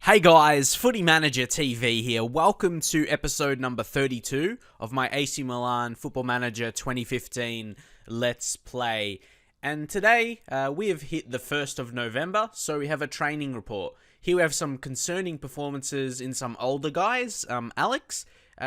Hey guys, Footy Manager TV here. Welcome to episode number 32 of my AC Milan Football Manager 2015 Let's Play. And today we have hit the 1st of November, so we have a training report. Here we have some concerning performances in some older guys. Alex,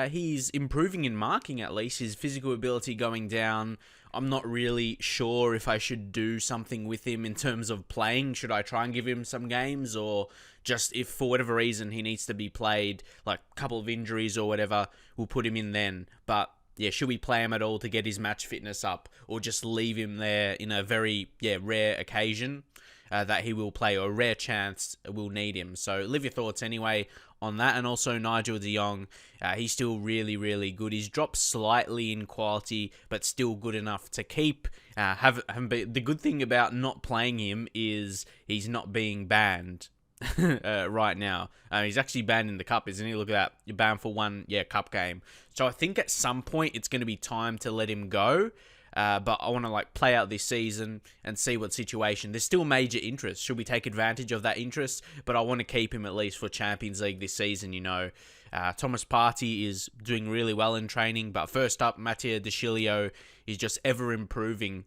he's improving in marking at least, his physical ability going down. I'm not really sure if I should do something with him in terms of playing. Should I try and give him some games, or just if for whatever reason he needs to be played, like a couple of injuries or whatever, we'll put him in then. But yeah, should we play him at all to get his match fitness up, or just leave him there in a very rare occasion that he will play, or a rare chance we'll need him? So leave your thoughts anyway on that. And also Nigel de Jong, he's still really good. He's dropped slightly in quality, but still good enough to keep. The good thing about not playing him is he's not being banned right now. He's actually banned in the cup, isn't he? Look at that. You're banned for one cup game. So I think at some point it's going to be time to let him go. But I want to play out this season and see what situation. There's still major interest. Should we take advantage of that interest? But I want to keep him at least for Champions League this season, you know. Thomas Partey is doing really well in training. But first up, Matteo De Sciglio is just ever improving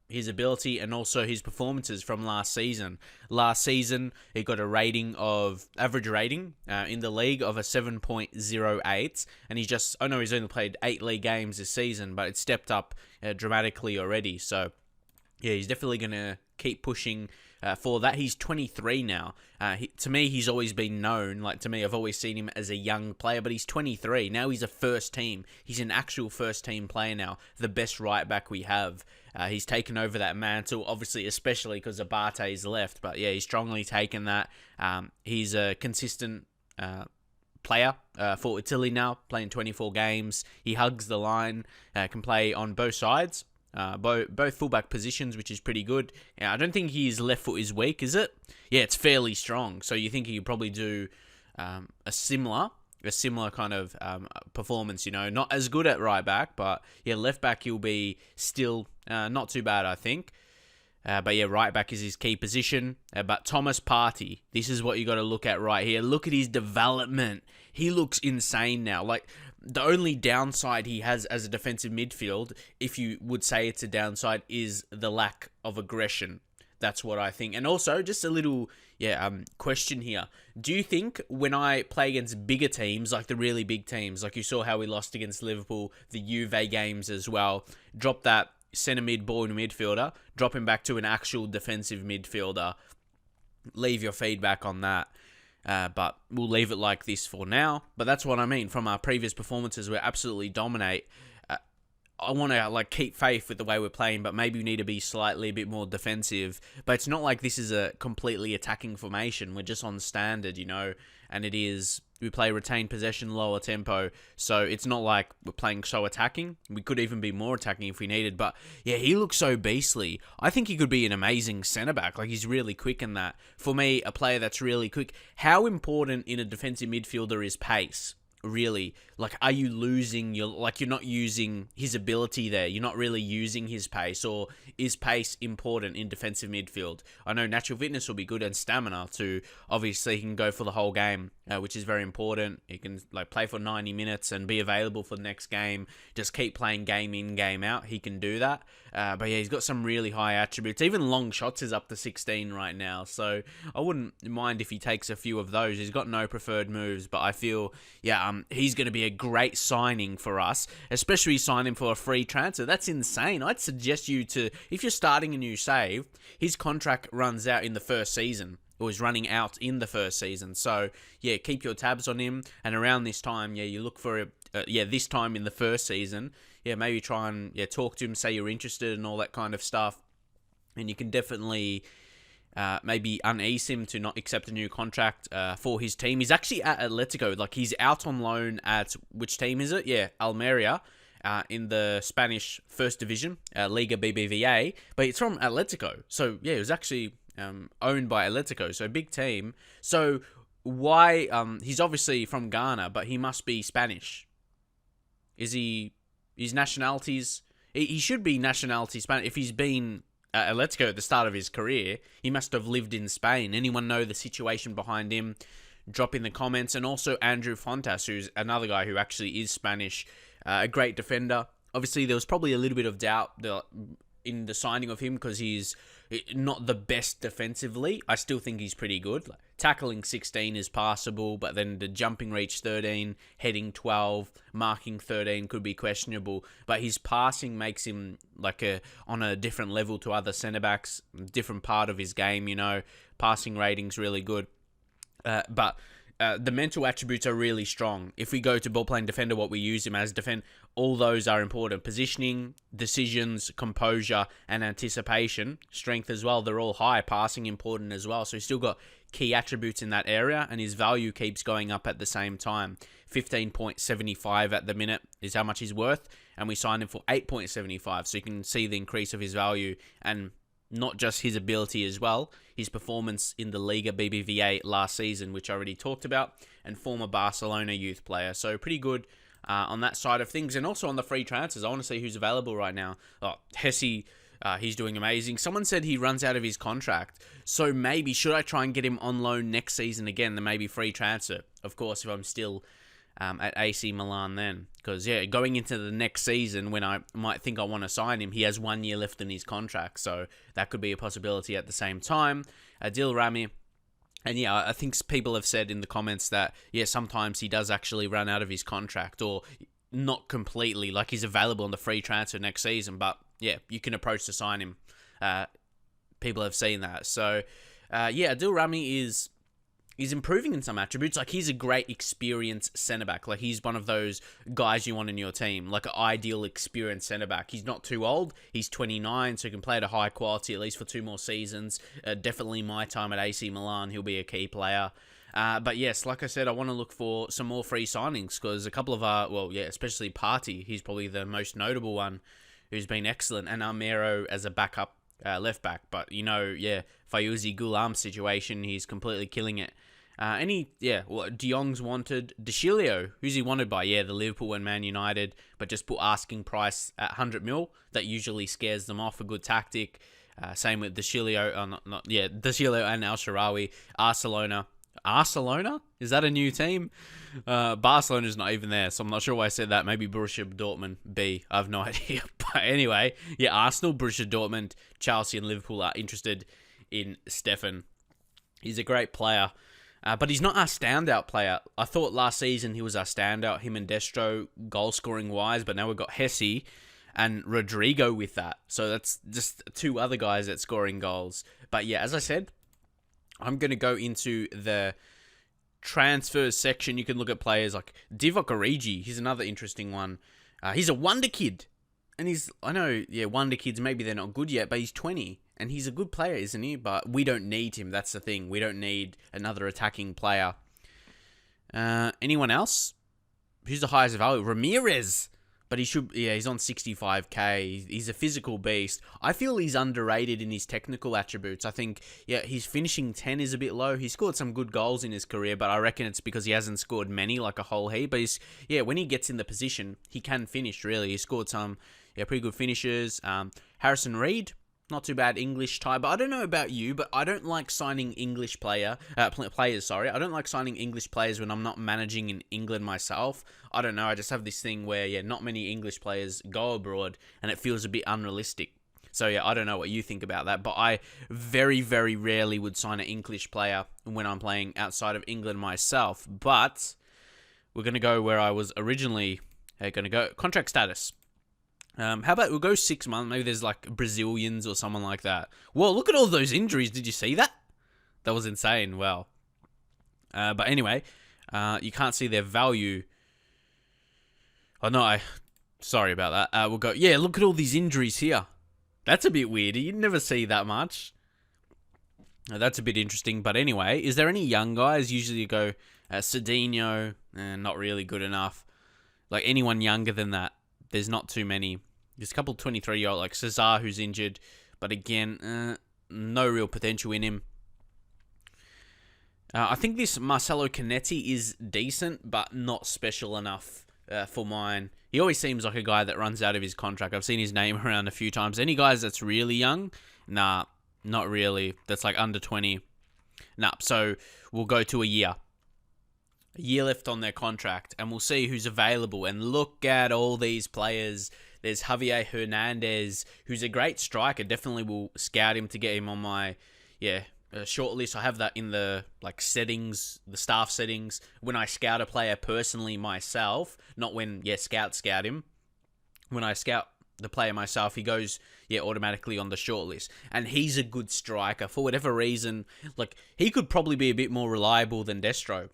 his ability and also his performances from last season. Last season, he got average rating in the league of a 7.08, and he's only played 8 league games this season, but it's stepped up dramatically already. So yeah, he's definitely going to keep pushing for that. He's 23 now. To me, he's always been known. To me, I've always seen him as a young player, but he's 23. Now he's a first team. He's an actual first team player now. The best right back we have. He's taken over that mantle, obviously, especially because Abate's left. But yeah, he's strongly taken that. He's a consistent player for Italy now, playing 24 games. He hugs the line, can play on both sides. Both fullback positions, which is pretty good. I don't think his left foot is weak, is it? Yeah, it's fairly strong. So you think he could probably do a similar kind of performance, you know. Not as good at right back, but yeah, left back he'll be still not too bad, I think. But yeah, right back is his key position. But Thomas Partey, this is what you got to look at right here. Look at his development. He looks insane now. The only downside he has as a defensive midfield, if you would say it's a downside, is the lack of aggression. That's what I think. And also, just a little question here. Do you think when I play against bigger teams, like the really big teams, like you saw how we lost against Liverpool, the Juve games as well, drop that centre mid ball in midfielder, drop him back to an actual defensive midfielder? Leave your feedback on that. But we'll leave it like this for now. But that's what I mean. From our previous performances, we absolutely dominate. I want to keep faith with the way we're playing, but maybe we need to be slightly a bit more defensive. But it's not like this is a completely attacking formation. We're just on standard, you know, and we play retained possession, lower tempo. So it's not like we're playing so attacking. We could even be more attacking if we needed. But yeah, he looks so beastly. I think he could be an amazing centre-back. He's really quick in that. For me, a player that's really quick. How important in a defensive midfielder is pace? Really, are you losing you're not using his ability there? You're not really using his pace, or is pace important in defensive midfield? I know natural fitness will be good, and stamina too. Obviously, he can go for the whole game, which is very important. He can play for 90 minutes and be available for the next game. Just keep playing game in, game out. He can do that. But yeah, he's got some really high attributes. Even long shots is up to 16 right now, so I wouldn't mind if he takes a few of those. He's got no preferred moves, but I feel he's going to be a great signing for us, especially sign him for a free transfer. That's insane. I'd suggest you to, if you're starting a new save, his contract runs out in the first season, or is running out in the first season. So yeah, keep your tabs on him, and around this time, you look for this time in the first season, maybe try and talk to him, say you're interested and all that kind of stuff, and you can definitely maybe unease him to not accept a new contract for his team. He's actually at Atletico. He's out on loan at, which team is it? Yeah, Almeria, in the Spanish First Division, Liga BBVA. But it's from Atletico. So yeah, it was actually owned by Atletico. So big team. So why? He's obviously from Ghana, but he must be Spanish. Is he? His nationalities? He should be nationality Spanish. If he's been Atletico at the start of his career, he must have lived in Spain. Anyone know the situation behind him? drop in the comments. And also Andrew Fontas, who's another guy who actually is Spanish, a great defender. Obviously, there was probably a little bit of doubt in the signing of him because he's not the best defensively. I still think he's pretty good. Like, tackling 16 is passable, but then the jumping reach 13, heading 12, marking 13 could be questionable. But his passing makes him on a different level to other centre-backs, different part of his game, passing rating's really good. But the mental attributes are really strong. If we go to ball-playing defender, what we use him as all those are important. Positioning, decisions, composure, and anticipation. Strength as well, they're all high. Passing important as well. So he's still got key attributes in that area, and his value keeps going up at the same time. 15.75 at the minute is how much he's worth, and we signed him for 8.75. So you can see the increase of his value, and not just his ability as well, his performance in the Liga BBVA last season, which I already talked about, and former Barcelona youth player. So pretty good on that side of things. And also on the free transfers, I want to see who's available right now. Hesse, he's doing amazing. Someone said he runs out of his contract. So maybe, should I try and get him on loan next season again, then maybe free transfer? Of course, if I'm still at AC Milan then. Because, going into the next season when I might think I want to sign him, he has 1 year left in his contract. So that could be a possibility at the same time. Adil Rami. And I think people have said in the comments that, sometimes he does actually run out of his contract, or not completely, like he's available on the free transfer next season. But, you can approach to sign him. People have seen that. So, Adil Rami is improving in some attributes. Like, he's a great experienced centre-back. Like, he's one of those guys you want in your team. Like, an ideal experienced centre-back. He's not too old. He's 29, so he can play at a high quality at least for 2 more seasons. Definitely my time at AC Milan, he'll be a key player. But yes, like I said, I want to look for some more free signings, because a couple of especially Partey, he's probably the most notable one, who's been excellent. And Armero as a backup left back. But, Fayuzi Goulam's situation, he's completely killing it. De Jong's wanted. De Chilio, who's he wanted by? The Liverpool and Man United, but just put asking price at 100 mil. That usually scares them off, a good tactic. Same with De Chilio, De Chilio and El Shaarawy. Barcelona? Is that a new team? Barcelona's not even there, so I'm not sure why I said that. Maybe Borussia Dortmund B. I have no idea. But anyway, Arsenal, Borussia Dortmund, Chelsea and Liverpool are interested in Stefan. He's a great player. But he's not our standout player. I thought last season he was our standout, him and Destro, goal-scoring wise, but now we've got Hesse and Rodrigo with that. So that's just 2 other guys that's scoring goals. But as I said, I'm going to go into the transfers section. You can look at players like Divock Origi. He's another interesting one. He's a wonder kid. And wonder kids, maybe they're not good yet, but he's 20. And he's a good player, isn't he? But we don't need him. That's the thing. We don't need another attacking player. Anyone else? Who's the highest value? Ramirez. But he should... he's on 65k. He's a physical beast. I feel he's underrated in his technical attributes. I think, his finishing 10 is a bit low. He scored some good goals in his career, but I reckon it's because he hasn't scored many, like a whole heap. But when he gets in the position, he can finish, really. He scored some pretty good finishes. Harrison Reed. Not too bad English tie, but I don't know about you, but I don't like signing English players. I don't like signing English players when I'm not managing in England myself. I don't know. I just have this thing where, not many English players go abroad, and it feels a bit unrealistic. So, I don't know what you think about that, but I very, very rarely would sign an English player when I'm playing outside of England myself. But we're going to go where I was originally going to go. Contract status. How about we'll go 6 months? Maybe there's like Brazilians or someone like that. Whoa, look at all those injuries. Did you see that? That was insane. Wow. But anyway, you can't see their value. Oh, no, sorry about that. We'll go, look at all these injuries here. That's a bit weird. You never see that much. That's a bit interesting. But anyway, is there any young guys? Usually you go Cedinho, not really good enough. Like anyone younger than that, there's not too many. There's a couple 23-year-old like Cesar who's injured, but again, no real potential in him. I think this Marcelo Canetti is decent, but not special enough for mine. He always seems like a guy that runs out of his contract. I've seen his name around a few times. Any guys that's really young? Nah, not really. That's like under 20. Nah, so we'll go to a year. a year left on their contract, and we'll see who's available. And look at all these players. There's Javier Hernandez, who's a great striker. Definitely will scout him to get him on my short list. I have that in the settings, the staff settings. When I scout a player personally myself, not when scouts scout him. When I scout the player myself, he goes automatically on the short list. And he's a good striker. For whatever reason, he could probably be a bit more reliable than Destro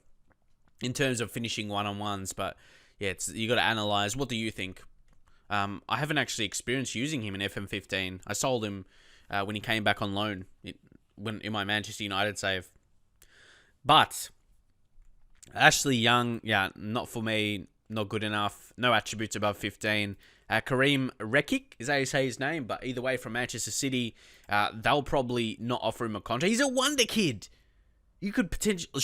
in terms of finishing one-on-ones. But you got to analyze. What do you think? I haven't actually experienced using him in FM15. I sold him when he came back on loan in my Manchester United save. But Ashley Young, not for me, not good enough. No attributes above 15. Kareem Rekic, is that how you say his name? But either way, from Manchester City, they'll probably not offer him a contract. He's a wonder kid. You could potentially,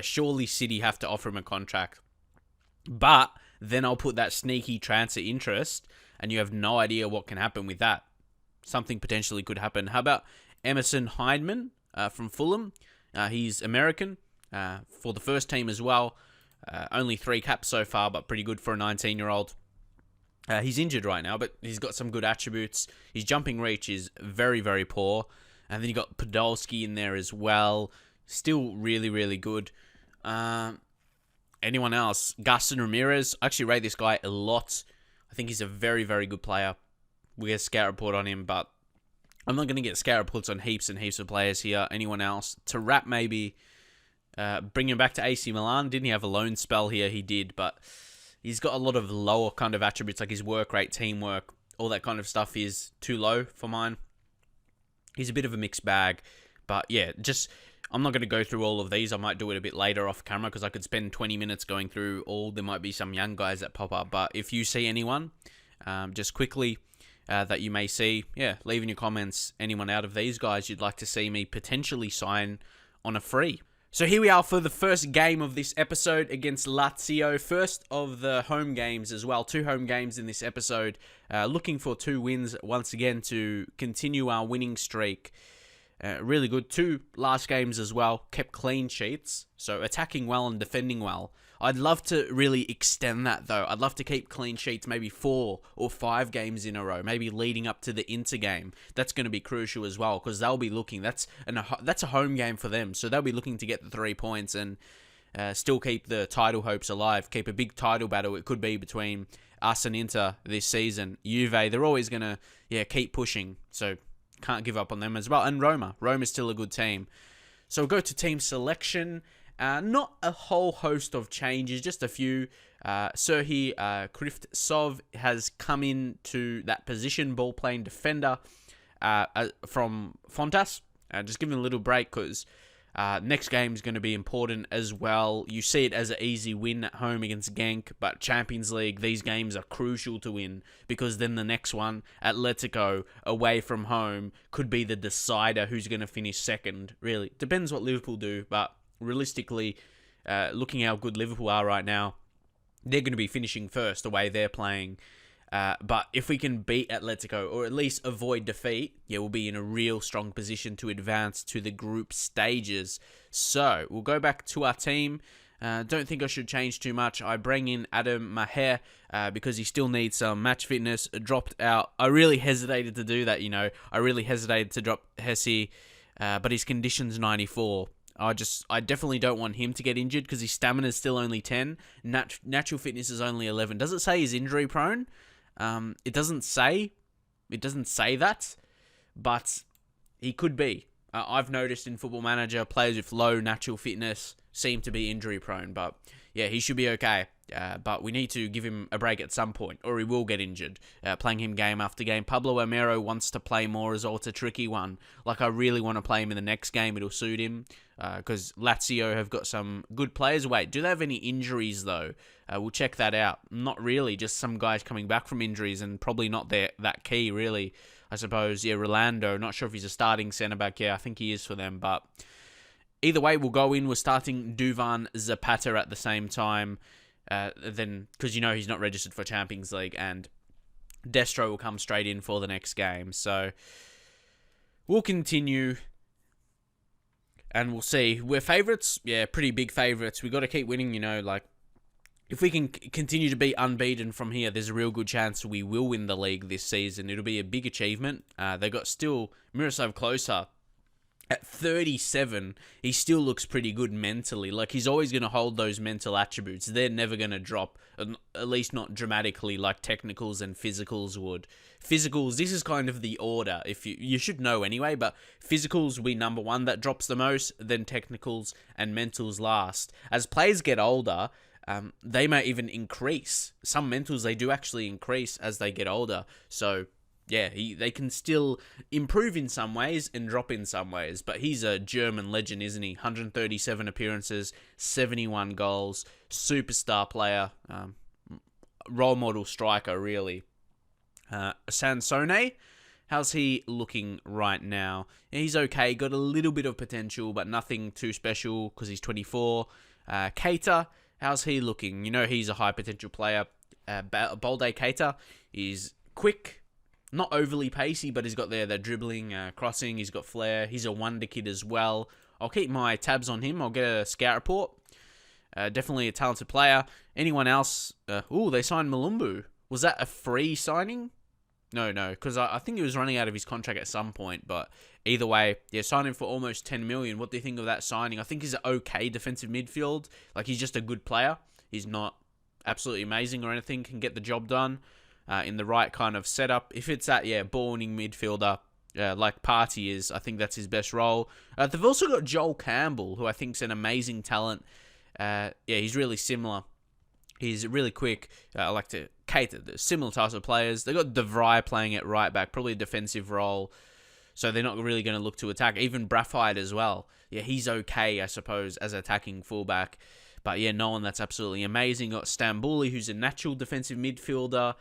surely City have to offer him a contract. But then I'll put that sneaky transfer interest, and you have no idea what can happen with that. Something potentially could happen. How about Emerson Hyndman from Fulham? He's American for the first team as well. Only 3 caps so far, but pretty good for a 19-year-old. He's injured right now, but he's got some good attributes. His jumping reach is very, very poor. And then you got Podolski in there as well. Still really, really good. Anyone else? Gaston Ramirez. I actually rate this guy a lot. I think he's a very, very good player. We get a scout report on him, but I'm not going to get scout reports on heaps and heaps of players here. Anyone else? To wrap, maybe. Bring him back to AC Milan. Didn't he have a loan spell here? He did, but he's got a lot of lower kind of attributes, like his work rate, teamwork, all that kind of stuff is too low for mine. He's a bit of a mixed bag, but I'm not going to go through all of these. I might do it a bit later off camera because I could spend 20 minutes going through all. There might be some young guys that pop up, but if you see anyone, just quickly that you may see, leave in your comments anyone out of these guys you'd like to see me potentially sign on a free. So here we are for the first game of this episode against Lazio. First of the home games as well. 2 home games in this episode. Looking for 2 wins once again to continue our winning streak. Really good. 2 last games as well. Kept clean sheets. So attacking well and defending well. I'd love to really extend that though. I'd love to keep clean sheets maybe 4 or 5 games in a row. Maybe leading up to the Inter game. That's going to be crucial as well because they'll be looking. That's a home game for them. So they'll be looking to get the 3 points and still keep the title hopes alive. Keep a big title battle. It could be between us and Inter this season. Juve, they're always going to keep pushing. So can't give up on them as well. And Roma. Roma's still a good team. So we'll go to team selection. Not a whole host of changes, just a few. Serhii Krivtsov has come into that position, ball-playing defender from Fontas. Just give him a little break because next game is going to be important as well. You see it as an easy win at home against Genk, but Champions League, these games are crucial to win because then the next one, Atletico, away from home, could be the decider who's going to finish second, really. Depends what Liverpool do, but realistically, looking how good Liverpool are right now, they're going to be finishing first the way they're playing. But if we can beat Atletico or at least avoid defeat, we'll be in a real strong position to advance to the group stages. So we'll go back to our team. Don't think I should change too much. I bring in Adam Maher because he still needs some match fitness. Dropped out. I really hesitated to do that, I really hesitated to drop Hesse, but his condition's 94. I definitely don't want him to get injured because his stamina is still only 10. Natural fitness is only 11. Does it say he's injury prone? It doesn't say. It doesn't say that, but he could be. I've noticed in Football Manager, players with low natural fitness seem to be injury prone, but he should be okay. But we need to give him a break at some point, or he will get injured. Playing him game after game. Pablo Amero wants to play more as well. It's a tricky one. I really want to play him in the next game. It'll suit him because Lazio have got some good players. Wait, do they have any injuries though? We'll check that out. Not really. Just some guys coming back from injuries and probably not that key really. I suppose. Rolando. Not sure if he's a starting centre back. I think he is for them, but either way, we'll go in. We're starting Duvan Zapata at the same time. Then, because he's not registered for Champions League, and Destro will come straight in for the next game. So we'll continue. And we'll see. We're favourites. Yeah, pretty big favourites. We got to keep winning, like, if we can continue to be unbeaten from here, there's a real good chance we will win the league this season. It'll be a big achievement. They got still Miroslav Klose at 37. He still looks pretty good mentally. Like, he's always going to hold those mental attributes. They're never going to drop, at least not dramatically like technicals and physicals would. Physicals, this is kind of the order. If you should know anyway, but physicals will be number one. That drops the most. Then technicals and mentals last. As players get older, they may even increase. Some mentals, they do actually increase as they get older. So, yeah, they can still improve in some ways and drop in some ways. But he's a German legend, isn't he? 137 appearances, 71 goals, superstar player, role model striker, really. Sansone, how's he looking right now? Yeah, he's okay, got a little bit of potential, but nothing too special because he's 24. Keita, how's he looking? He's a high potential player. Balde Keita is quick, not overly pacey, but he's got the dribbling, crossing, he's got flair. He's a wonder kid as well. I'll keep my tabs on him. I'll get a scout report. Definitely a talented player. Anyone else? They signed Malumbu. Was that a free signing? No, because I think he was running out of his contract at some point, but either way, yeah, signed him for almost 10 million. What do you think of that signing? I think he's an okay defensive midfield. Like, he's just a good player. He's not absolutely amazing or anything, can get the job done in the right kind of setup. If it's that, ball-winning midfielder, like Partey is, I think that's his best role. They've also got Joel Campbell, who I think is an amazing talent. He's really similar. He's really quick. I like to cater the similar types of players. They've got De Vrij playing at right back, probably a defensive role. So they're not really going to look to attack. Even Brathwaite as well. Yeah, he's okay, I suppose, as attacking fullback. But yeah, no one that's absolutely amazing. Got Stambouli, who's a natural defensive midfielder.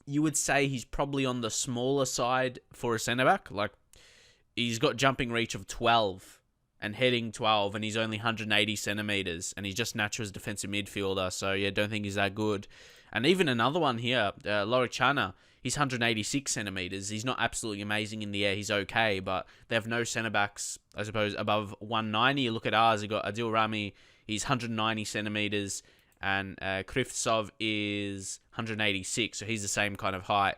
You would say he's probably on the smaller side for a centre-back. Like, he's got jumping reach of 12 and heading 12, and he's only 180 centimetres, and he's just natural as defensive midfielder, so yeah, don't think he's that good. And even another one here, Lorichana, he's 186 centimetres. He's not absolutely amazing in the air, he's okay, but they have no centre-backs, I suppose, above 190. You look at ours, you've got Adil Rami, he's 190 centimetres, and Krivtsov is 186, so he's the same kind of height.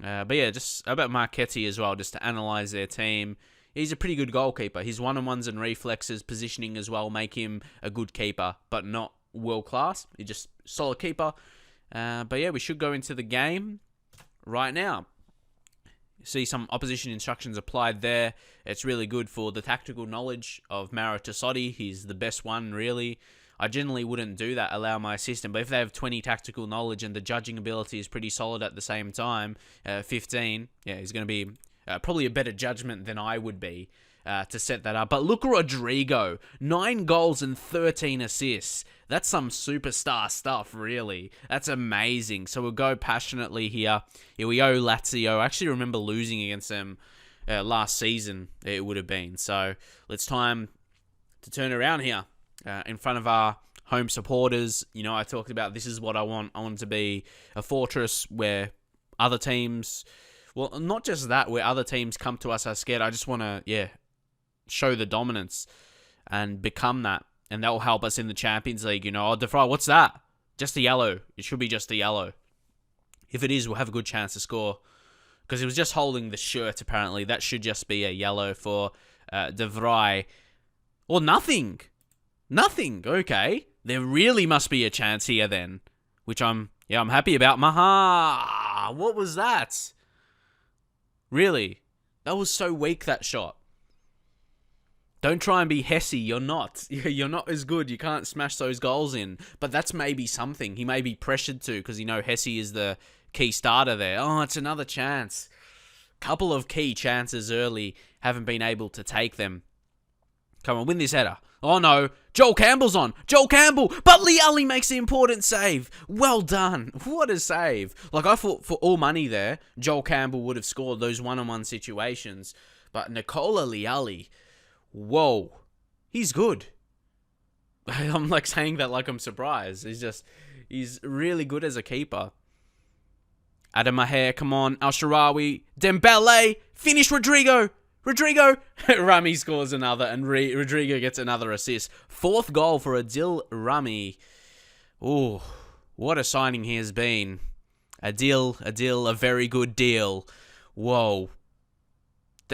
But yeah, just about Marchetti as well, just to analyse their team. He's a pretty good goalkeeper. His one-on-ones and reflexes, positioning as well, make him a good keeper, but not world-class. He's just a solid keeper. But yeah, we should go into the game right now. You see some opposition instructions applied there. It's really good for the tactical knowledge of Maro Tassotti. He's the best one, really. I generally wouldn't do that, allow my assistant, but if they have 20 tactical knowledge and the judging ability is pretty solid at the same time, 15, yeah, he's going to be probably a better judgment than I would be to set that up. But look, Rodrigo, 9 goals and 13 assists. That's some superstar stuff, really. That's amazing. So we'll go passionately here. Here we go, Lazio. I actually remember losing against them last season, it would have been. So it's time to turn around here in front of our home supporters. I talked about this is what I want. I want it to be a fortress where other teams... Well, not just that, where other teams come to us are scared. I just want to, show the dominance and become that. And that will help us in the Champions League. De Vrij, what's that? Just a yellow. It should be just a yellow. If it is, we'll have a good chance to score. Because it was just holding the shirt, apparently. That should just be a yellow for De Vrij. Or nothing. Nothing. Okay. There really must be a chance here then. Which I'm happy about. Maha! What was that? Really? That was so weak, that shot. Don't try and be Hesse. You're not. You're not as good. You can't smash those goals in. But that's maybe something. He may be pressured to because, Hesse is the key starter there. Oh, it's another chance. Couple of key chances early. Haven't been able to take them. Come on, win this header. Oh no, Joel Campbell's on. Joel Campbell, but Liali makes the important save. Well done. What a save. Like, I thought for all money there, Joel Campbell would have scored those one-on-one situations. But Nicola Liali, whoa, he's good. I'm like saying that like I'm surprised. He's really good as a keeper. Adam Maher, come on. Al Sharawi, Dembele, finish Rodrigo. Rodrigo! Rami scores another, and Rodrigo gets another assist. 4th goal for Adil Rami. Ooh, what a signing he has been. Adil, a very good deal. Whoa.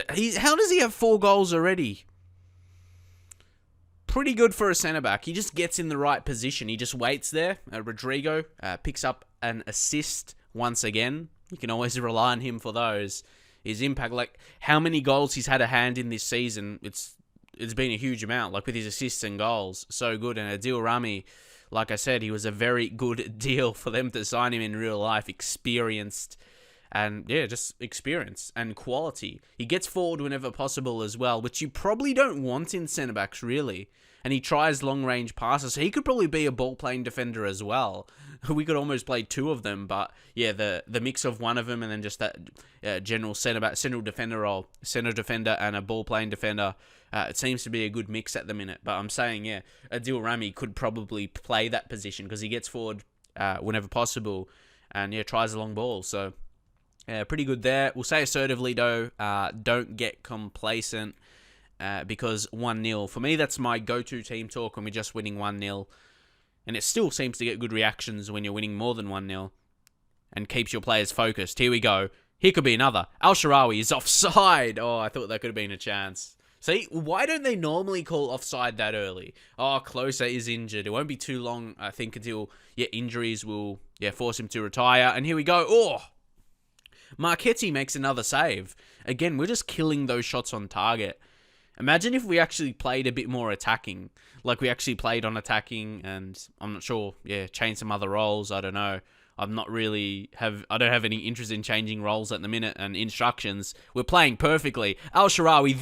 How does he have 4 goals already? Pretty good for a centre-back. He just gets in the right position. He just waits there. Rodrigo picks up an assist once again. You can always rely on him for those. His impact, like how many goals he's had a hand in this season, it's been a huge amount, like with his assists and goals. So good. And Adil Rami, like I said, he was a very good deal for them to sign him in real life. Experienced. And yeah, just experience and quality. He gets forward whenever possible as well, which you probably don't want in centre-backs, really. And he tries long-range passes, so he could probably be a ball-playing defender as well. We could almost play 2 of them, but yeah, the mix of one of them and then just that general centre-back, central defender role, centre defender and a ball-playing defender. It seems to be a good mix at the minute. But I'm saying, yeah, Adil Rami could probably play that position because he gets forward whenever possible and yeah, tries a long ball. So yeah, pretty good there. We'll say assertively, though, don't get complacent because 1-0. For me, that's my go-to team talk when we're just winning 1-0. And it still seems to get good reactions when you're winning more than 1-0 and keeps your players focused. Here we go. Here could be another. Al-Sharawi is offside. Oh, I thought that could have been a chance. See, why don't they normally call offside that early? Oh, Closer is injured. It won't be too long, I think, until injuries will force him to retire. And here we go. Oh! Marchetti makes another save. Again, we're just killing those shots on target. Imagine if we actually played a bit more attacking. Like we actually played on attacking and I'm not sure, change some other roles. I don't know. I don't have any interest in changing roles at the minute and instructions. We're playing perfectly. Al-Sharawi,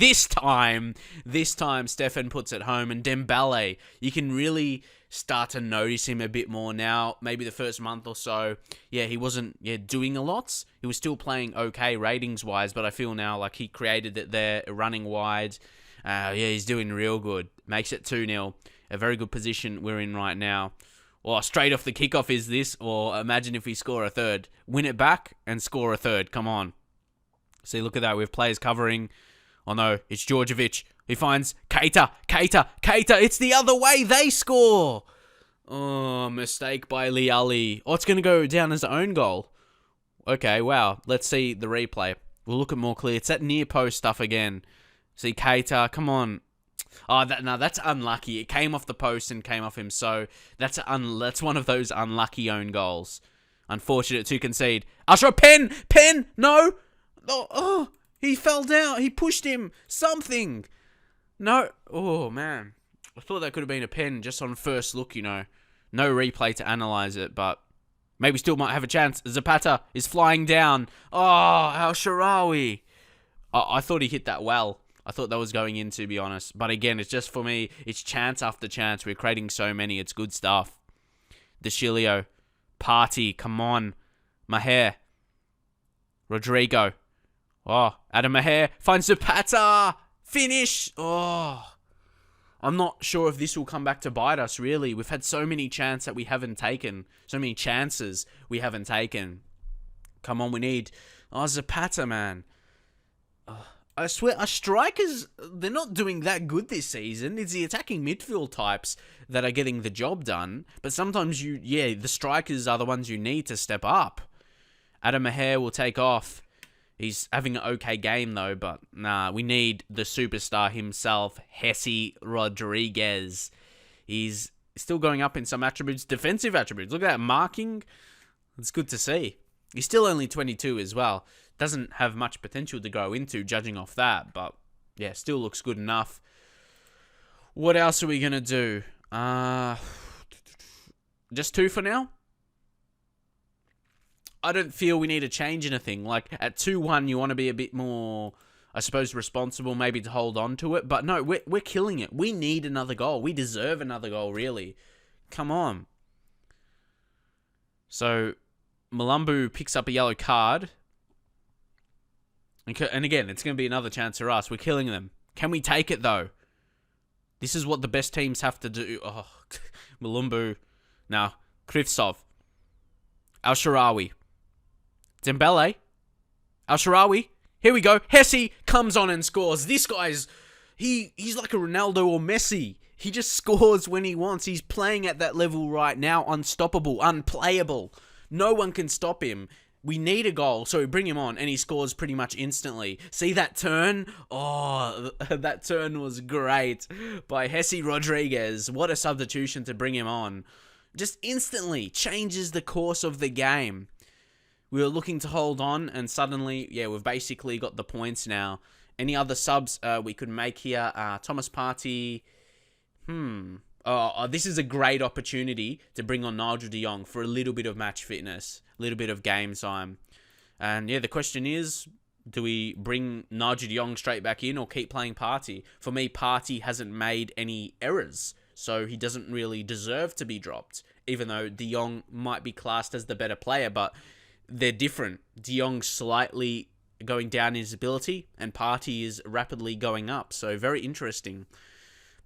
this time Stefan puts it home. And Dembele, you can really start to notice him a bit more now. Maybe the first month or so, he wasn't doing a lot. He was still playing okay ratings-wise, but I feel now like he created it there, running wide. He's doing real good. Makes it 2-0. A very good position we're in right now. Or straight off the kickoff is this, or imagine if we score a third. Win it back and score a third. Come on. See, look at that. We have players covering. Oh no, it's Djordjevic. He finds Keita. It's the other way. They score. Oh, mistake by Liali. Oh, it's going to go down as their own goal. Okay, wow. Let's see the replay. We'll look at more clear. It's that near post stuff again. See, Keita, come on. Oh, that's unlucky. It came off the post and came off him, so that's one of those unlucky own goals. Unfortunate to concede. Usher, pen, no! Oh, he fell down. He pushed him. Something. No. Oh, man. I thought that could have been a pen just on first look, No replay to analyze it, but maybe still might have a chance. Zapata is flying down. Oh, Al-Sharawi. I thought he hit that well. I thought that was going in, to be honest. But again, it's just for me, it's chance after chance. We're creating so many. It's good stuff. DeCilio. Party. Come on. Maher. Rodrigo. Oh, Adam Maher finds Zapata. Finish. Oh. I'm not sure if this will come back to bite us, really. We've had so many chances that we haven't taken. So many chances we haven't taken. Come on, we need... Oh, Zapata, man. I swear, our strikers, they're not doing that good this season. It's the attacking midfield types that are getting the job done. But sometimes the strikers are the ones you need to step up. Adam Maher will take off. He's having an okay game, though. But nah, we need the superstar himself, Jesse Rodriguez. He's still going up in some attributes, defensive attributes. Look at that, marking. It's good to see. He's still only 22 as well. Doesn't have much potential to go into, judging off that. But, yeah, still looks good enough. What else are we going to do? Just 2 for now? I don't feel we need to change anything. Like, at 2-1, you want to be a bit more, I suppose, responsible maybe to hold on to it. But no, we're killing it. We need another goal. We deserve another goal, really. Come on. So, Malumbu picks up a yellow card. And again, it's going to be another chance for us. We're killing them. Can we take it, though? This is what the best teams have to do. Oh, Malumbu. Now, Krivtsov. Al-Sharawi. Dembele. Al-Sharawi. Here we go. Hesse comes on and scores. This guy's... He's like a Ronaldo or Messi. He just scores when he wants. He's playing at that level right now. Unstoppable. Unplayable. No one can stop him. We need a goal, so we bring him on, and he scores pretty much instantly. See that turn? Oh, that turn was great by Hesse Rodriguez. What a substitution to bring him on. Just instantly changes the course of the game. We were looking to hold on, and suddenly, yeah, we've basically got the points now. Any other subs we could make here? Thomas Partey. This is a great opportunity to bring on Nigel de Jong for a little bit of match fitness, a little bit of game time. And yeah, the question is, do we bring Nigel de Jong straight back in or keep playing Partey? For me, Partey hasn't made any errors, so he doesn't really deserve to be dropped, even though de Jong might be classed as the better player, but they're different. De Jong's slightly going down in his ability, and Partey is rapidly going up, so very interesting.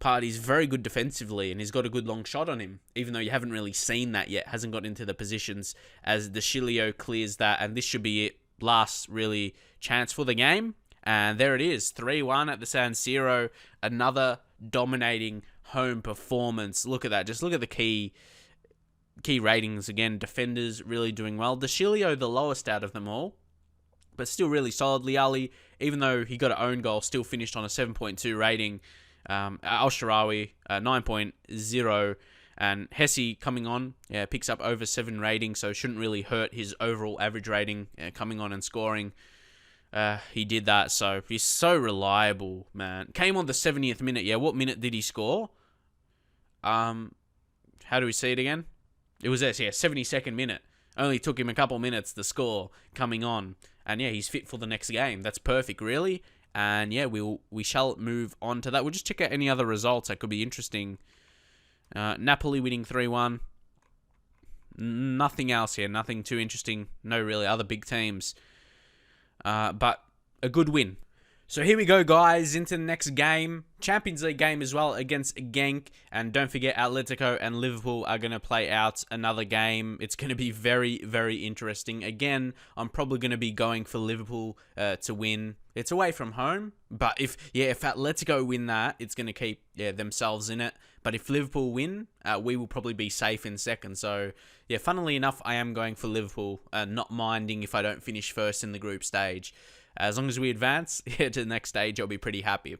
Partey's very good defensively, and he's got a good long shot on him, even though you haven't really seen that yet. Hasn't got into the positions as the Chilio clears that, and this should be it. Last, really, chance for the game. And there it is, 3-1 at the San Siro. Another dominating home performance. Look at that. Just look at the key ratings again. Defenders really doing well. The Chilio, the lowest out of them all, but still really solid. Liali, even though he got an own goal, still finished on a 7.2 rating. Al-Sharawi, 9.0, and Hesse coming on, picks up over 7 rating, so shouldn't really hurt his overall average rating, coming on and scoring. He did that, so he's so reliable, man. Came on the 70th minute, what minute did he score? How do we see it again? It was this, 72nd minute. Only took him a couple minutes to score, coming on, and he's fit for the next game. That's perfect, really. And we shall move on to that. We'll just check out any other results that could be interesting. Napoli winning 3-1. Nothing else here. Nothing too interesting. No really other big teams. But a good win. So here we go, guys, into the next game. Champions League game as well against Genk. And don't forget, Atletico and Liverpool are going to play out another game. It's going to be very, very interesting. Again, I'm probably going to be going for Liverpool to win. It's away from home. But if Atletico win that, it's going to keep themselves in it. But if Liverpool win, we will probably be safe in second. So, funnily enough, I am going for Liverpool. Not minding if I don't finish first in the group stage. As long as we advance to the next stage, I'll be pretty happy.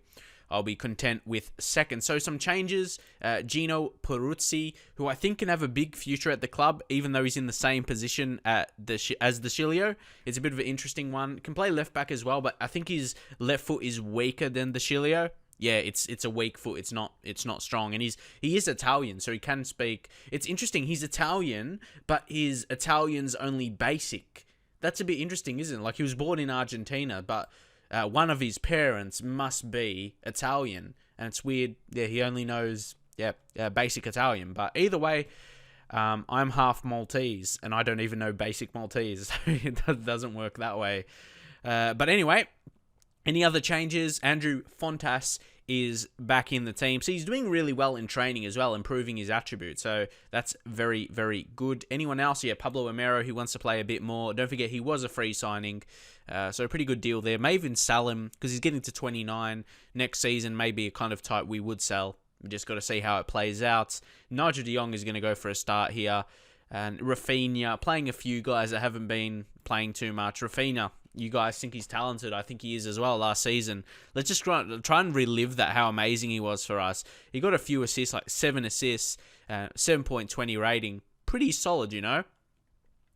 I'll be content with second. So some changes. Gino Peruzzi, who I think can have a big future at the club, even though he's in the same position as the Chilio. It's a bit of an interesting one. Can play left back as well, but I think his left foot is weaker than the Chilio. Yeah, it's a weak foot. It's not strong, and he is Italian, so he can speak. It's interesting. He's Italian, but his Italian's only basic. That's a bit interesting, isn't it? Like, he was born in Argentina, but one of his parents must be Italian. And it's weird. Yeah, he only knows, basic Italian. But either way, I'm half Maltese, and I don't even know basic Maltese. So it doesn't work that way. But anyway, any other changes? Andrew Fontas is back in the team. So he's doing really well in training as well, improving his attributes. So that's very, very good. Anyone else? Pablo Amero, who wants to play a bit more. Don't forget, he was a free signing. So a pretty good deal there. Maven Salim, because he's getting to 29. Next season, maybe a kind of type we would sell. We just got to see how it plays out. Nigel de Jong is going to go for a start here. And Rafinha, playing a few guys that haven't been playing too much. Rafinha, you guys think he's talented. I think he is as well last season. Let's just try and relive that, how amazing he was for us. He got a few assists, like 7 assists, 7.20 rating. Pretty solid,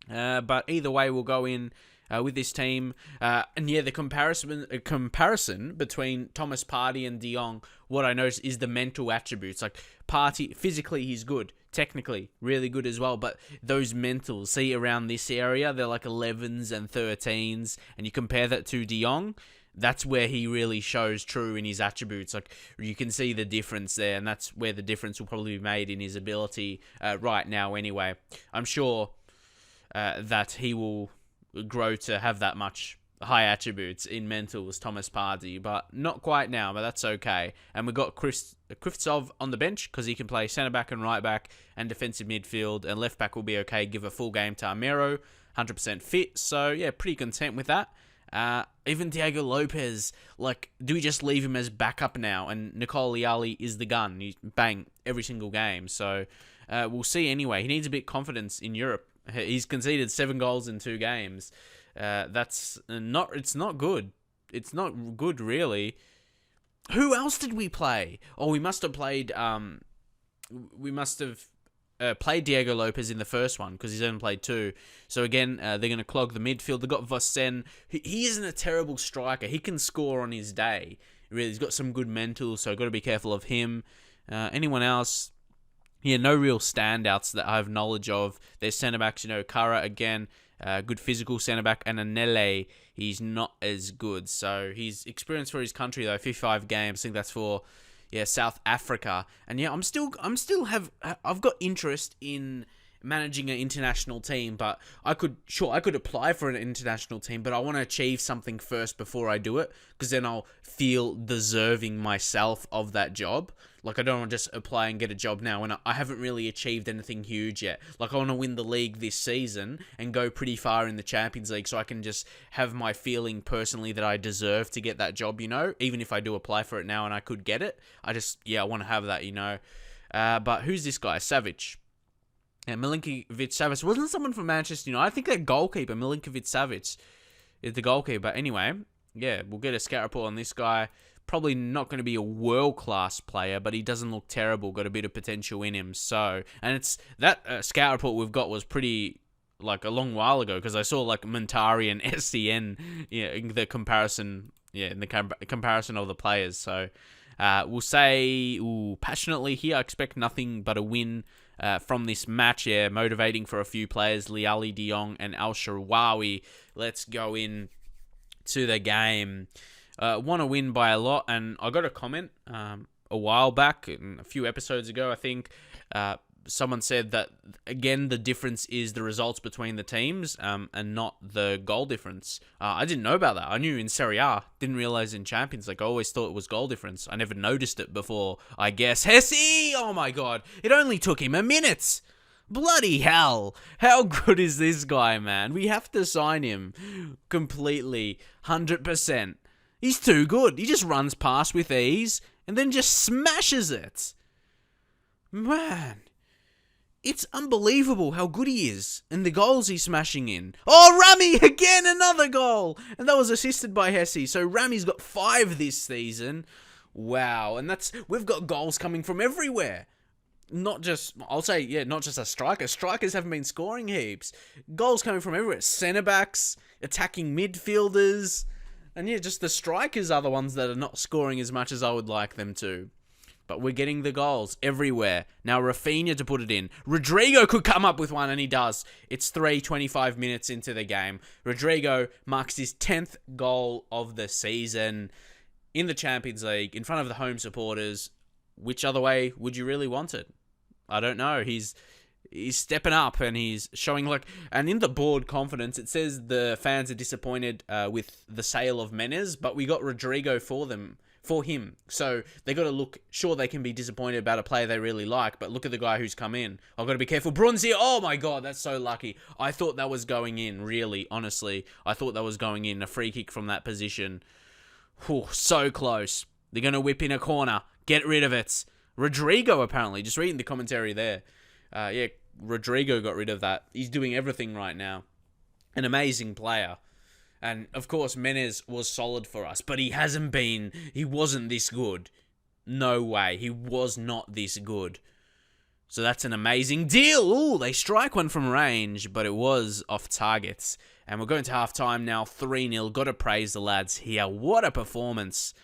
But either way, we'll go in with this team. And the comparison between Thomas Partey and de Jong, what I noticed is the mental attributes. Like, Partey, physically, he's good. Technically, really good as well. But those mentals, see, around this area, they're like 11s and 13s. And you compare that to de Jong, that's where he really shows true in his attributes. Like, you can see the difference there. And that's where the difference will probably be made in his ability right now anyway. I'm sure that he will grow to have that much high attributes in mentals, Thomas Partey, but not quite now, but that's okay. And we've got Krivtsov on the bench because he can play centre-back and right-back and defensive midfield, and left-back will be okay, give a full game to Amero, 100% fit, so pretty content with that. Even Diego Lopez, do we just leave him as backup now? And Nicole Liali is the gun. He's bang every single game. So we'll see anyway. He needs a bit of confidence in Europe. He's conceded 7 goals in 2 games. It's not good. It's not good, really. Who else did we play? Oh, we must have played played Diego Lopez in the first one because he's only played 2. So again, they're going to clog the midfield. They've got Vossen. He isn't a terrible striker. He can score on his day. Really, he's got some good mental, so got to be careful of him. Anyone else? Yeah, no real standouts that I have knowledge of. There's centre-backs, Kara again, good physical centre-back, and Anele, he's not as good. So he's experienced for his country, though, 55 games. I think that's for South Africa. And I've got interest in managing an international team, but I could apply for an international team, but I want to achieve something first before I do it, because then I'll feel deserving myself of that job. I don't want to just apply and get a job now when I haven't really achieved anything huge yet. I want to win the league this season and go pretty far in the Champions League, so I can just have my feeling personally that I deserve to get that job, even if I do apply for it now and I could get it. I want to have that, But who's this guy? Savic. Yeah, Milinkovic-Savic. Wasn't someone from Manchester United? I think that goalkeeper, Milinkovic-Savic, is the goalkeeper. But anyway, we'll get a scout report on this guy. Probably not going to be a world-class player, but he doesn't look terrible. Got a bit of potential in him. So, and it's that scout report we've got was pretty a long while ago, because I saw Montari and SCN, in the comparison, in the comparison of the players. So, we'll say passionately here, I expect nothing but a win from this match. Motivating for a few players, Liali, De Jong, and Al Shaarawy. Let's go in to the game. Want to win by a lot, and I got a comment a while back, a few episodes ago, I think. Someone said that, again, the difference is the results between the teams, and not the goal difference. I didn't know about that. I knew in Serie A, didn't realize in Champions League. I always thought it was goal difference. I never noticed it before, I guess. Hesse! Oh my god, it only took him a minute! Bloody hell! How good is this guy, man? We have to sign him completely, 100%. He's too good. He just runs past with ease and then just smashes it. Man, it's unbelievable how good he is and the goals he's smashing in. Oh, Rami, again, another goal. And that was assisted by Hesse. So Rami's got 5 this season. Wow. And we've got goals coming from everywhere. Not just a striker. Strikers haven't been scoring heaps. Goals coming from everywhere. Centre-backs, attacking midfielders. And just the strikers are the ones that are not scoring as much as I would like them to. But we're getting the goals everywhere. Now Rafinha to put it in. Rodrigo could come up with one, and he does. It's 25 minutes into the game. Rodrigo marks his 10th goal of the season in the Champions League in front of the home supporters. Which other way would you really want it? I don't know. He's stepping up, and he's showing and in the board confidence, it says the fans are disappointed with the sale of Menez, but we got Rodrigo for him. So they got to look, sure, they can be disappointed about a player they really like, but look at the guy who's come in. I've got to be careful. Brunzi, oh my god, that's so lucky. I thought that was going in, really, honestly. I thought that was going in, a free kick from that position. Whew, so close. They're going to whip in a corner. Get rid of it. Rodrigo, apparently, just reading the commentary there. Rodrigo got rid of that. He's doing everything right now. An amazing player. And, of course, Menez was solid for us. But he wasn't this good. No way. He was not this good. So that's an amazing deal. Ooh, they strike one from range, but it was off targets. And we're going to halftime now. 3-0. Got to praise the lads here. What a performance.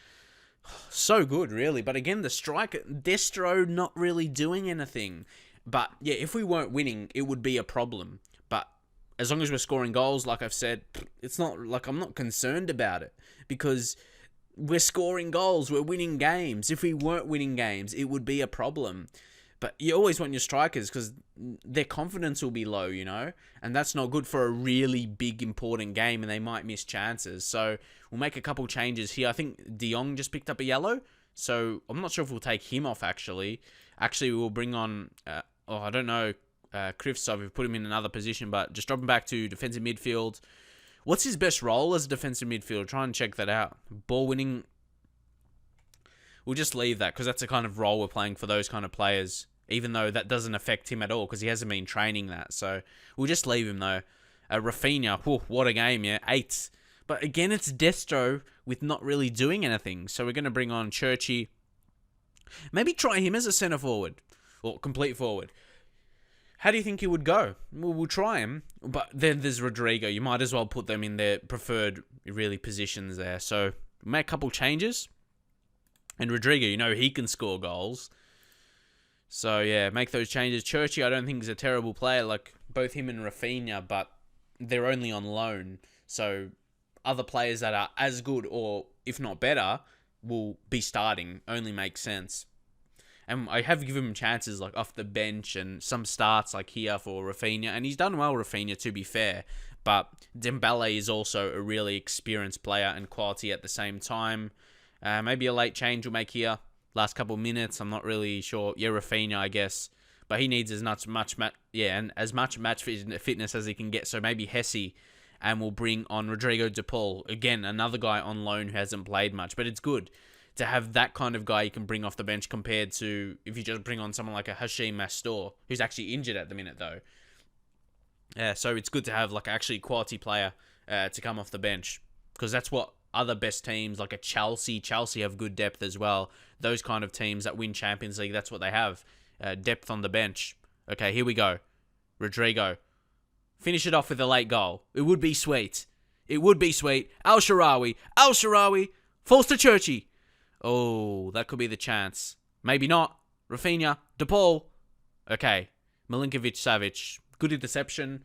So good, really. But again, the striker, Destro, not really doing anything. But, if we weren't winning, it would be a problem. But as long as we're scoring goals, like I've said, it's not I'm not concerned about it. Because we're scoring goals, we're winning games. If we weren't winning games, it would be a problem. But you always want your strikers, because their confidence will be low, And that's not good for a really big, important game, and they might miss chances. So we'll make a couple changes here. I think De Jong just picked up a yellow. So I'm not sure if we'll take him off, actually. Actually, we'll bring on... I don't know, Krivtsov, we've put him in another position, but just drop him back to defensive midfield. What's his best role as a defensive midfielder? Try and check that out. Ball winning. We'll just leave that because that's the kind of role we're playing for those kind of players, even though that doesn't affect him at all because he hasn't been training that. So we'll just leave him though. Rafinha, what a game, yeah. 8. But again, it's Destro with not really doing anything. So we're going to bring on Churchy. Maybe try him as a centre forward or complete forward. How do you think he would go? Well, we'll try him. But then there's Rodrigo. You might as well put them in their preferred really positions there. So make a couple changes. And Rodrigo, he can score goals. So yeah, make those changes. Churchy, I don't think is a terrible player. Like both him and Rafinha, but they're only on loan. So other players that are as good or if not better will be starting. Only makes sense. And I have given him chances like off the bench and some starts like here for Rafinha. And he's done well, Rafinha, to be fair. But Dembele is also a really experienced player and quality at the same time. Maybe a late change will make here. Last couple of minutes, I'm not really sure. Yeah, Rafinha, I guess. But he needs as much match fitness as he can get. So maybe Hesse. And we'll bring on Rodrigo de Paul. Again, another guy on loan who hasn't played much. But it's good to have that kind of guy you can bring off the bench compared to if you just bring on someone like a Hashim Mastor, who's actually injured at the minute though. Yeah, so it's good to have like actually a quality player to come off the bench because that's what other best teams like a Chelsea have good depth as well. Those kind of teams that win Champions League, that's what they have, depth on the bench. Okay, here we go. Rodrigo. Finish it off with a late goal. It would be sweet. It would be sweet. Al Sharawi falls to Churchy. Oh, that could be the chance. Maybe not. Rafinha, De Paul. Okay. Milinkovic-Savic. Good interception.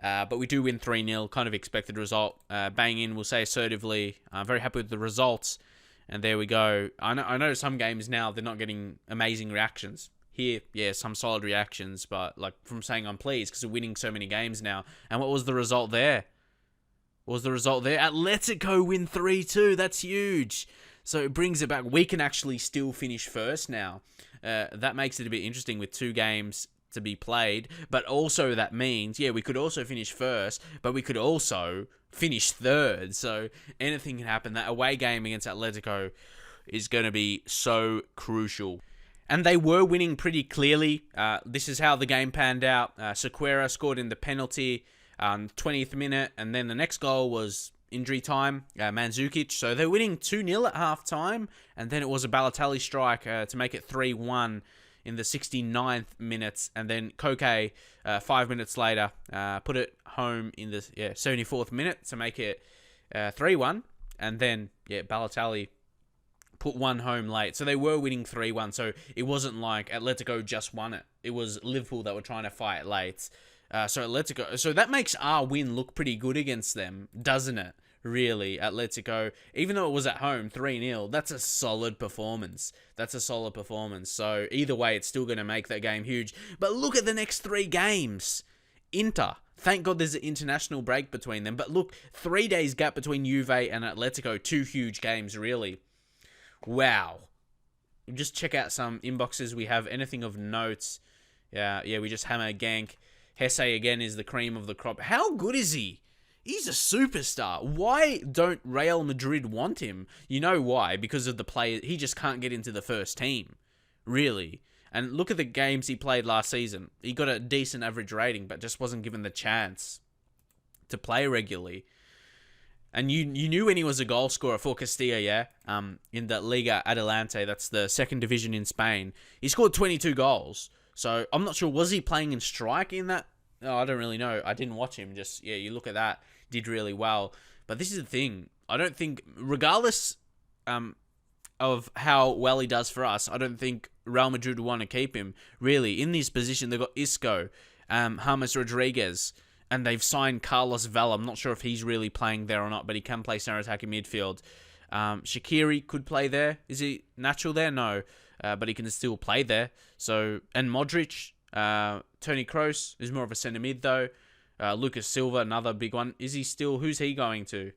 But we do win 3-0. Kind of expected result. Bang in, we'll say assertively. Very happy with the results. And there we go. I know some games now, they're not getting amazing reactions. Here, yeah, some solid reactions. But like from saying I'm pleased because we're winning so many games now. And what was the result there? Atletico win 3-2. That's huge. So it brings it back. We can actually still finish first now. That makes it a bit interesting with 2 games to be played. But also that means, we could also finish first, but we could also finish third. So anything can happen. That away game against Atletico is going to be so crucial. And they were winning pretty clearly. This is how the game panned out. Sequeira scored in the penalty, 20th minute, and then the next goal was injury time, Mandzukic. So they're winning 2-0 at half-time, and then it was a Balotelli strike to make it 3-1 in the 69th minutes, and then Koke, 5 minutes later, put it home in the 74th minute to make it 3-1, and then, Balotelli put one home late. So they were winning 3-1, so it wasn't like Atletico just won it. It was Liverpool that were trying to fight late. So that makes our win look pretty good against them, doesn't it? Really, Atletico, even though it was at home, 3-0, that's a solid performance. So either way, it's still going to make that game huge. But look at the next 3 games. Inter, thank God there's an international break between them. But look, 3 days gap between Juve and Atletico, 2 huge games, really. Wow. Just check out some inboxes. We have anything of note. Yeah, we just hammer Gank. Hesse again is the cream of the crop. How good is he? He's a superstar. Why don't Real Madrid want him? You know why? Because of the play. He just can't get into the first team. Really. And look at the games he played last season. He got a decent average rating, but just wasn't given the chance to play regularly. And you knew when he was a goal scorer for Castilla, in the Liga Adelante, that's the second division in Spain. He scored 22 goals. So I'm not sure, was he playing in strike in that? Oh, I don't really know. I didn't watch him. Just, you look at that. Did really well. But this is the thing. I don't think, regardless of how well he does for us, I don't think Real Madrid will want to keep him. Really, in this position, they've got Isco, James Rodriguez, and they've signed Carlos Vela. I'm not sure if he's really playing there or not, but he can play center attacking midfield. Shaqiri could play there. Is he natural there? No. But he can still play there. So, and Modric, Toni Kroos is more of a centre mid though. Lucas Silva, another big one. Who's he going to?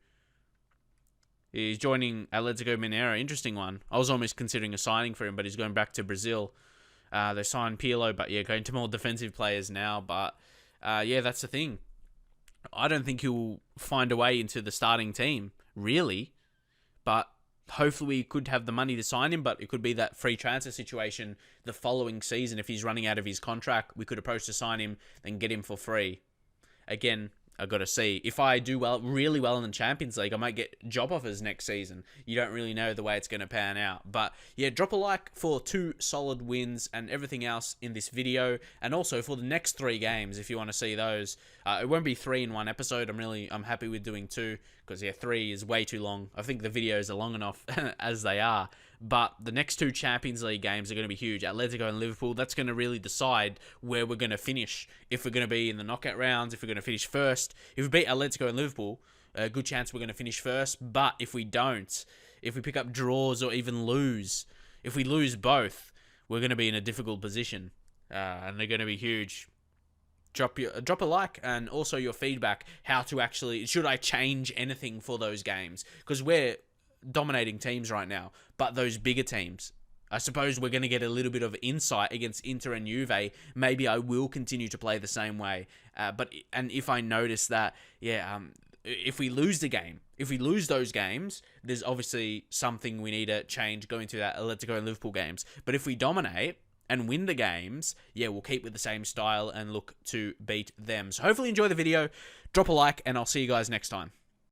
He's joining Atletico Mineiro. Interesting one. I was almost considering a signing for him, but he's going back to Brazil. They signed Pirlo, but going to more defensive players now. But that's the thing. I don't think he'll find a way into the starting team, really. But hopefully we could have the money to sign him, but it could be that free transfer situation the following season. If he's running out of his contract, we could approach to sign him, then get him for free. Again, I've got to see. If I do really well in the Champions League, I might get job offers next season. You don't really know the way it's going to pan out. But yeah, drop a like for 2 solid wins and everything else in this video. And also for the next 3 games, if you want to see those. It won't be 3 in one episode. I'm happy with doing 2 because, yeah, 3 is way too long. I think the videos are long enough as they are. But the next 2 Champions League games are going to be huge. Atletico and Liverpool, that's going to really decide where we're going to finish. If we're going to be in the knockout rounds, if we're going to finish first. If we beat Atletico and Liverpool, a good chance we're going to finish first. But if we don't, if we pick up draws or even lose, if we lose both, we're going to be in a difficult position. And they're going to be huge. Drop a like and also your feedback. How to actually, should I change anything for those games? Because we're dominating teams right now, but those bigger teams, I suppose we're going to get a little bit of insight against Inter and Juve. Maybe I will continue to play the same way, but if I notice that, if we lose those games, there's obviously something we need to change going through that Atletico and Liverpool games. But if we dominate and win the games, we'll keep with the same style and look to beat them. So hopefully you enjoy the video, drop a like, and I'll see you guys next time.